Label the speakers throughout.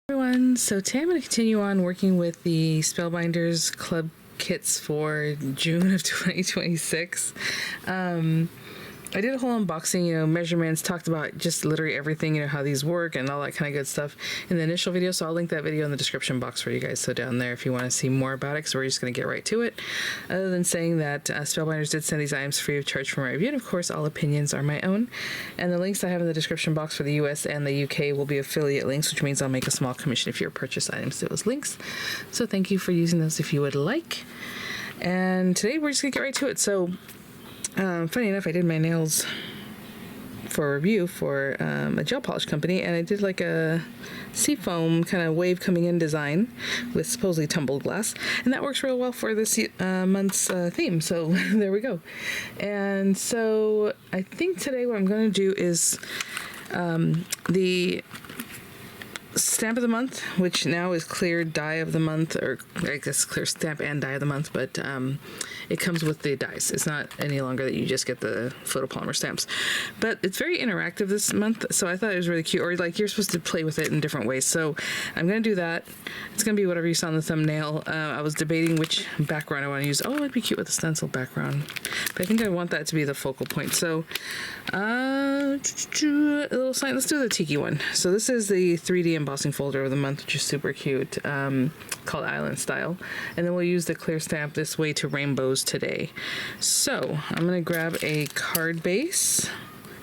Speaker 1: Everyone, so today I'm going to continue on working with the Spellbinders club kits for June of 2026. I did a whole unboxing, measurements, talked about just literally everything, how these work and all that kind of good stuff in the initial video. So I'll link that video in the description box for you guys. So down there, if you want to see more about it, because we're just going to get right to it. Other than saying that Spellbinders did send these items free of charge for my review. And of course, all opinions are my own. And the links I have in the description box for the US and the UK will be affiliate links, which means I'll make a small commission if you purchase items to those links. So thank you for using those if you would like. And today we're just going to get right to it. So funny enough, I did my nails for a review for a gel polish company, and I did like a seafoam kind of wave coming in design with supposedly tumbled glass, and that works real well for this month's theme. So there we go. And so I think today what I'm going to do is the stamp of the month, which now is clear dye of the month, or I guess clear stamp and dye of the month, but it comes with the dyes. It's not any longer that you just get the photopolymer stamps, but it's very interactive this month, so I thought it was really cute. Or like you're supposed to play with it in different ways, so I'm gonna do that. It's gonna be whatever you saw in the thumbnail. I was debating which background I want to use. Oh, it'd be cute with a stencil background, but I think I want that to be the focal point. So a little sign. Let's do the tiki one. So this is the 3D embossing folder of the month, which is super cute, called Island Style, and then we'll use the clear stamp this way to rainbows today. So I'm gonna grab a card base.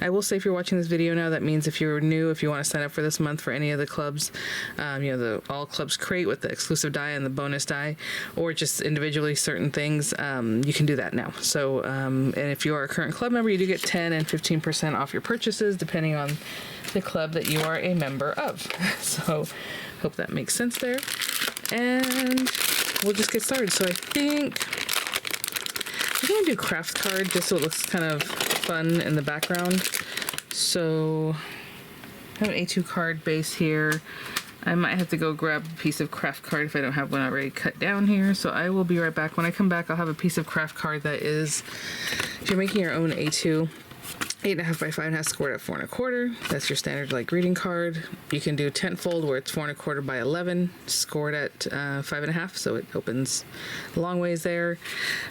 Speaker 1: I will say, if you're watching this video now, that means if you're new, if you want to sign up for this month for any of the clubs, the all clubs crate with the exclusive die and the bonus die, or just individually certain things, you can do that now. So and if you are a current club member, you do get 10 and 15% off your purchases depending on the club that you are a member of. So hope that makes sense there, and we'll just get started. So I think I'm gonna do craft card just so it looks kind of fun in the background. So I have an A2 card base here. I might have to go grab a piece of craft card if I don't have one already cut down here. So I will be right back. When I come back, I'll have a piece of craft card that is, if you're making your own A2, 8.5 by 5.5 scored at 4 1/4. That's your standard like greeting card. You can do tent fold where it's 4 1/4 by 11, scored at 5.5, so it opens a long ways there.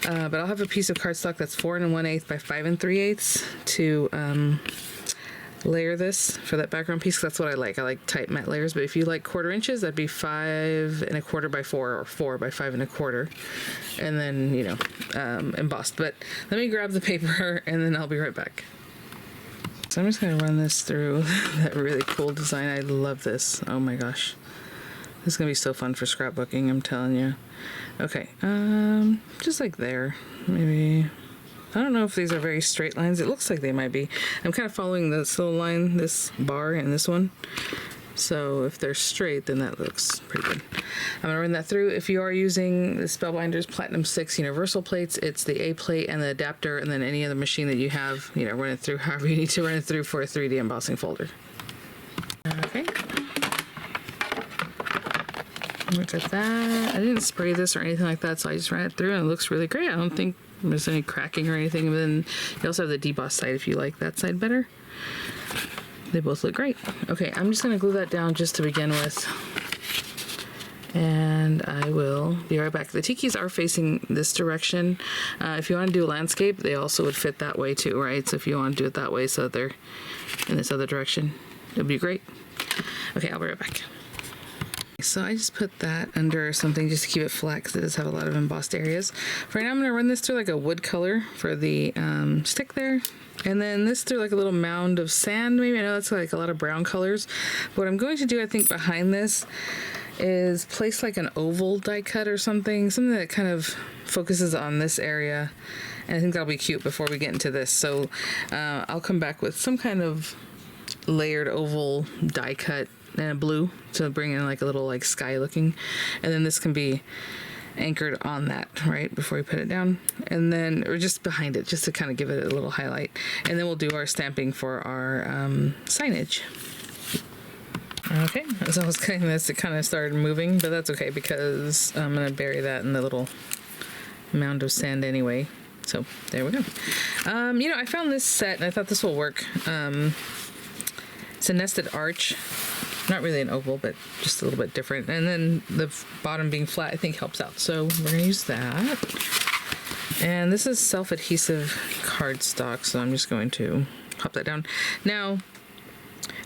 Speaker 1: But I'll have a piece of cardstock that's 4 1/8 by 5 3/8 to layer this for that background piece. That's what I like. I like tight matte layers, but if you like 1/4 inches, that'd be 5 1/4 by 4 or 4 by 5 1/4, and then embossed. But let me grab the paper and then I'll be right back. So I'm just going to run this through that really cool design. I love this. Oh my gosh. This is going to be so fun for scrapbooking, I'm telling you. Okay, just like there. Maybe, I don't know if these are very straight lines. It looks like they might be. I'm kind of following this little line, this bar, and this one. So if they're straight, then that looks pretty good. I'm going to run that through. If you are using the Spellbinders Platinum 6 Universal Plates, it's the A plate and the adapter, and then any other machine that you have, run it through however you need to run it through for a 3D embossing folder. Okay. Look at that. I didn't spray this or anything like that, so I just ran it through and it looks really great. I don't think there's any cracking or anything. But then you also have the deboss side if you like that side better. They both look great. Okay, I'm just going to glue that down just to begin with, and I will be right back. The tikis are facing this direction. If you want to do a landscape, they also would fit that way too, right? So if you want to do it that way so that they're in this other direction, it would be great. Okay, I'll be right back. So I just put that under something just to keep it flat because it does have a lot of embossed areas. For right now, I'm going to run this through like a wood color for the stick there. And then this through like a little mound of sand, maybe. I know that's like a lot of brown colors. What I'm going to do, I think, behind this is place like an oval die cut or something that kind of focuses on this area. And I think that'll be cute before we get into this. So I'll come back with some kind of layered oval die cut and a blue to bring in like a little like sky looking. And then this can be anchored on that right before we put it down, and then or just behind it just to kind of give it a little highlight, and then we'll do our stamping for our signage. Okay, as I was cutting this, it kind of started moving, but that's okay because I'm gonna bury that in the little mound of sand anyway. So there we go. I found this set and I thought this will work. It's a nested arch Not really an oval, but just a little bit different. And then the bottom being flat, I think helps out. So we're gonna use that. And this is self-adhesive cardstock, so I'm just going to pop that down. Now,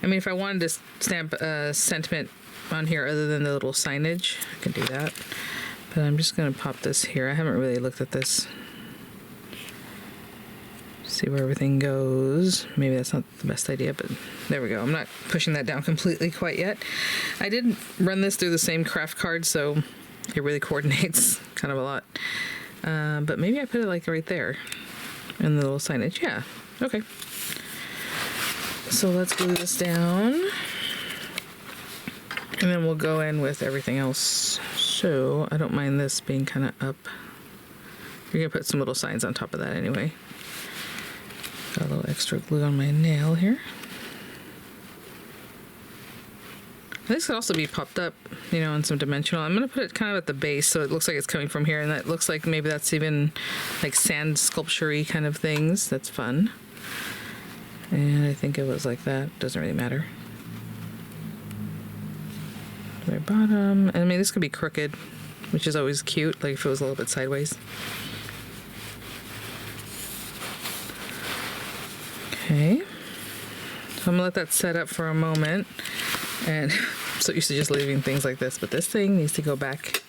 Speaker 1: I mean, if I wanted to stamp a sentiment on here other than the little signage, I can do that. But I'm just gonna pop this here. I haven't really looked at this. See where everything goes. Maybe that's not the best idea, but there we go. I'm not pushing that down completely quite yet. I did run this through the same craft card, so it really coordinates kind of a lot. But maybe I put it like right there in the little signage. Yeah, okay. So let's glue this down. And then we'll go in with everything else. So I don't mind this being kind of up. You're gonna put some little signs on top of that anyway. Got a little extra glue on my nail here. This could also be popped up, you know, in some dimensional. I'm gonna put it kind of at the base so it looks like it's coming from here, and that looks like maybe that's even like sand sculpture-y kind of things. That's fun. And I think it was like that. Doesn't really matter. Very bottom. And I mean, this could be crooked, which is always cute, like if it was a little bit sideways. Okay, so I'm gonna let that set up for a moment, and I'm so used to just leaving things like this, but this thing needs to go back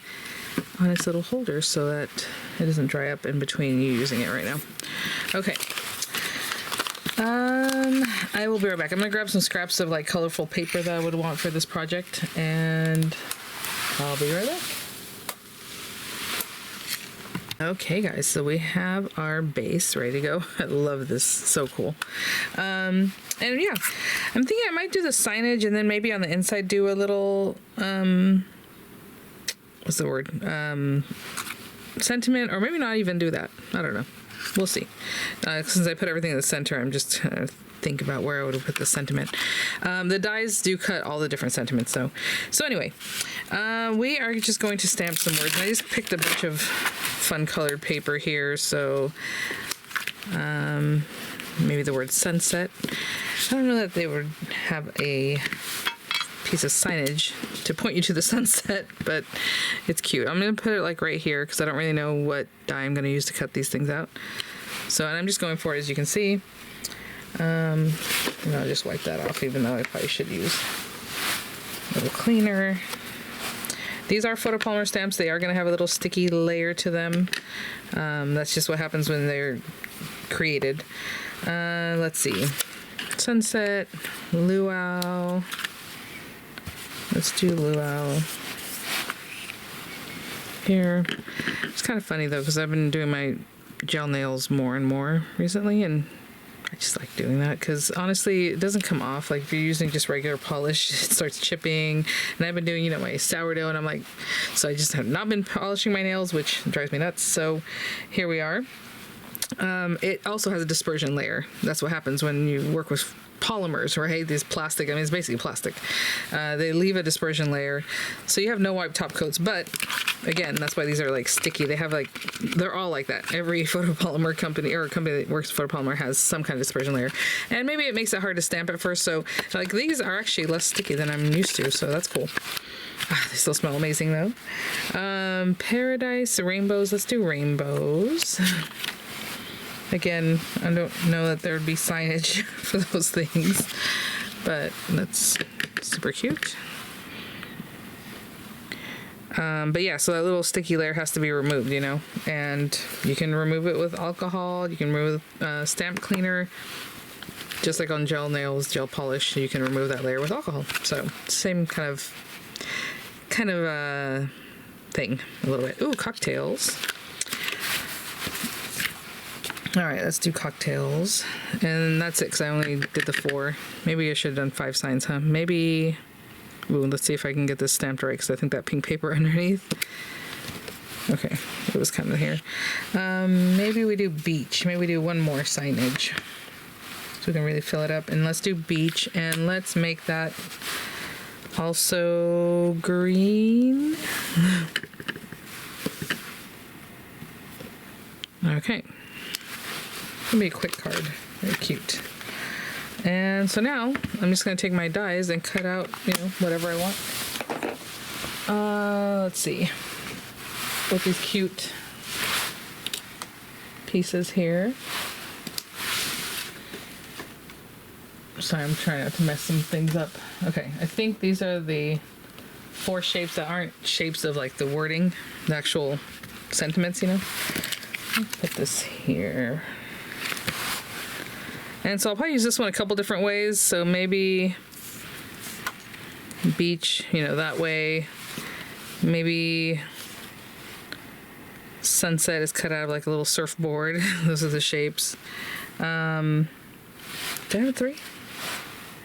Speaker 1: on its little holder so that it doesn't dry up in between you using it right now. Okay, I will be right back. I'm gonna grab some scraps of like colorful paper that I would want for this project, and I'll be right back. Okay guys, so we have our base ready to go. I love this, so cool. And yeah, I'm thinking I might do the signage and then maybe on the inside do a little, what's the word? Sentiment, or maybe not even do that. I don't know. We'll see. Since I put everything in the center, I'm just trying to think about where I would have put the sentiment. The dies do cut all the different sentiments, so anyway, we are just going to stamp some words. And I just picked a bunch of fun colored paper here, so maybe the word sunset. I don't know that they would have a piece of signage to point you to the sunset, but it's cute. I'm gonna put it like right here because I don't really know what die I'm gonna use to cut these things out. So, and I'm just going for it, as you can see. And I'll just wipe that off, even though I probably should use a little cleaner. These are photopolymer stamps. They are going to have a little sticky layer to them. That's just what happens when they're created. Let's see. Sunset, luau. Let's do luau here. It's kind of funny though, because I've been doing my gel nails more and more recently, and I just like doing that because honestly it doesn't come off. Like if you're using just regular polish, it starts chipping. And I've been doing, you know, my sourdough, and I'm like, so I just have not been polishing my nails, which drives me nuts. So here we are. It also has a dispersion layer. That's what happens when you work with polymers, right? These plastic, I mean, it's basically plastic. They leave a dispersion layer, so you have no wipe top coats. But again, that's why these are like sticky. They have like, they're all like that. Every photopolymer company or a company that works with photopolymer has some kind of dispersion layer, and maybe it makes it hard to stamp at first. So like these are actually less sticky than I'm used to, so that's cool. They still smell amazing though. Paradise, rainbows. Let's do rainbows. Again, I don't know that there would be signage for those things, but that's super cute. But yeah, so that little sticky layer has to be removed, you know, and you can remove it with alcohol, you can remove it with stamp cleaner, just like on gel nails, gel polish, you can remove that layer with alcohol. So same kind of thing, a little bit. Ooh, cocktails. All right, let's do cocktails. And that's it, because I only did the 4. Maybe I should have done 5 signs, huh? Maybe, ooh, let's see if I can get this stamped right, because I think that pink paper underneath. Okay, it was kind of here. Maybe we do beach. Maybe we do one more signage, so we can really fill it up. And let's do beach, and let's make that also green. Okay. It's gonna be a quick card. Very cute. And so now I'm just going to take my dies and cut out, you know, whatever I want. Let's see. With these cute pieces here. Sorry, I'm trying not to mess some things up. Okay, I think these are the 4 shapes that aren't shapes of like the wording, the actual sentiments, you know. Put this here. And so I'll probably use this one a couple different ways. So maybe beach, you know, that way. Maybe sunset is cut out of like a little surfboard. Those are the shapes. Did I have 3?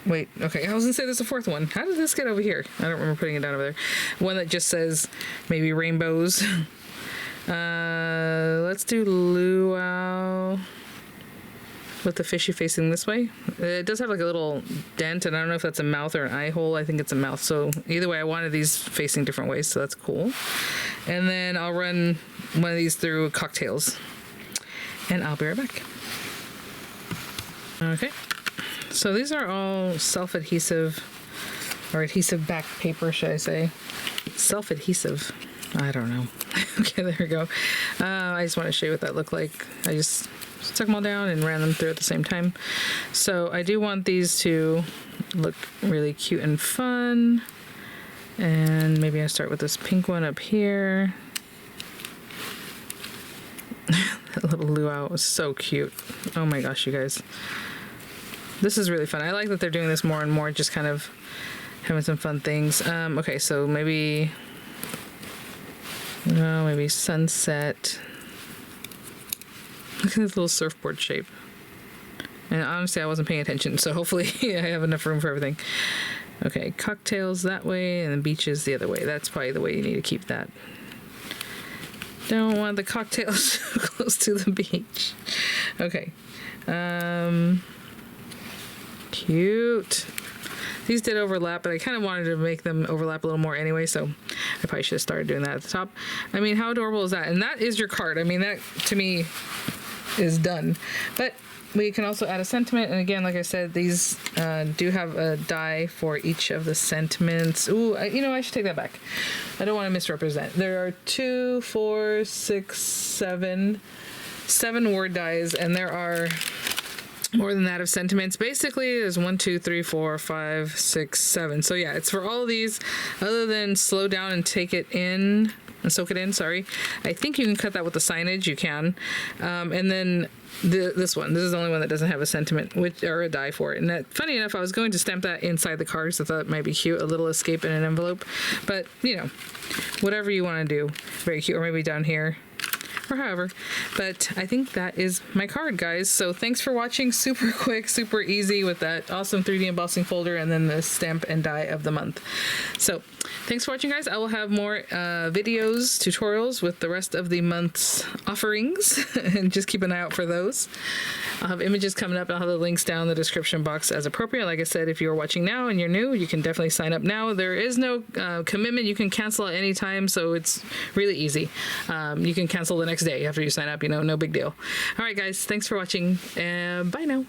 Speaker 1: Wait, okay, I was gonna say there's a 4th one. How did this get over here? I don't remember putting it down over there. One that just says maybe rainbows. Let's do luau with the fishy facing this way. It does have like a little dent, and I don't know if that's a mouth or an eye hole. I think it's a mouth. So either way, I wanted these facing different ways, so that's cool. And then I'll run one of these through cocktails, and I'll be right back. Okay. So these are all self-adhesive, or adhesive back paper, should I say. Self-adhesive. I don't know. Okay, there we go. I just want to show you what that looked like. I just stuck them all down and ran them through at the same time. So I do want these to look really cute and fun. And maybe I start with this pink one up here. That little luau was so cute. Oh my gosh, you guys. This is really fun. I like that they're doing this more and more, just kind of having some fun things. Okay, so maybe sunset. Look at this little surfboard shape. And honestly, I wasn't paying attention, so hopefully I have enough room for everything. Okay, cocktails that way, and then beaches the other way. That's probably the way you need to keep that. Don't want the cocktails too close to the beach. Okay. Cute. These did overlap, but I kind of wanted to make them overlap a little more anyway, so I probably should have started doing that at the top. I mean, how adorable is that? And that is your card. I mean, that to me is done. But we can also add a sentiment, and again, like I said, these do have a die for each of the sentiments. Ooh, you know, I should take that back. I don't want to misrepresent. There are 2, 4, 6, 7 word dies, and there are more than that of sentiments. Basically, there's 1, 2, 3, 4, 5, 6, 7. So yeah, it's for all of these, other than slow down and take it in, and soak it in, sorry. I think you can cut that with the signage, you can. And then this one, this is the only one that doesn't have a sentiment, or a die for it. And that, funny enough, I was going to stamp that inside the card, so I thought it might be cute, a little escape in an envelope. But, you know, whatever you want to do, very cute. Or maybe down here, or however. But I think that is my card, guys. So thanks for watching. Super quick, super easy with that awesome 3D embossing folder, and then the stamp and die of the month. So thanks for watching, guys. I will have more videos, tutorials with the rest of the month's offerings, and just keep an eye out for those. I'll have images coming up. I'll have the links down in the description box as appropriate. Like I said, if you're watching now and you're new, you can definitely sign up now. There is no commitment. You can cancel at any time, so it's really easy. You can cancel the next day after you sign up, you know, no big deal. All right, guys, thanks for watching, and bye now.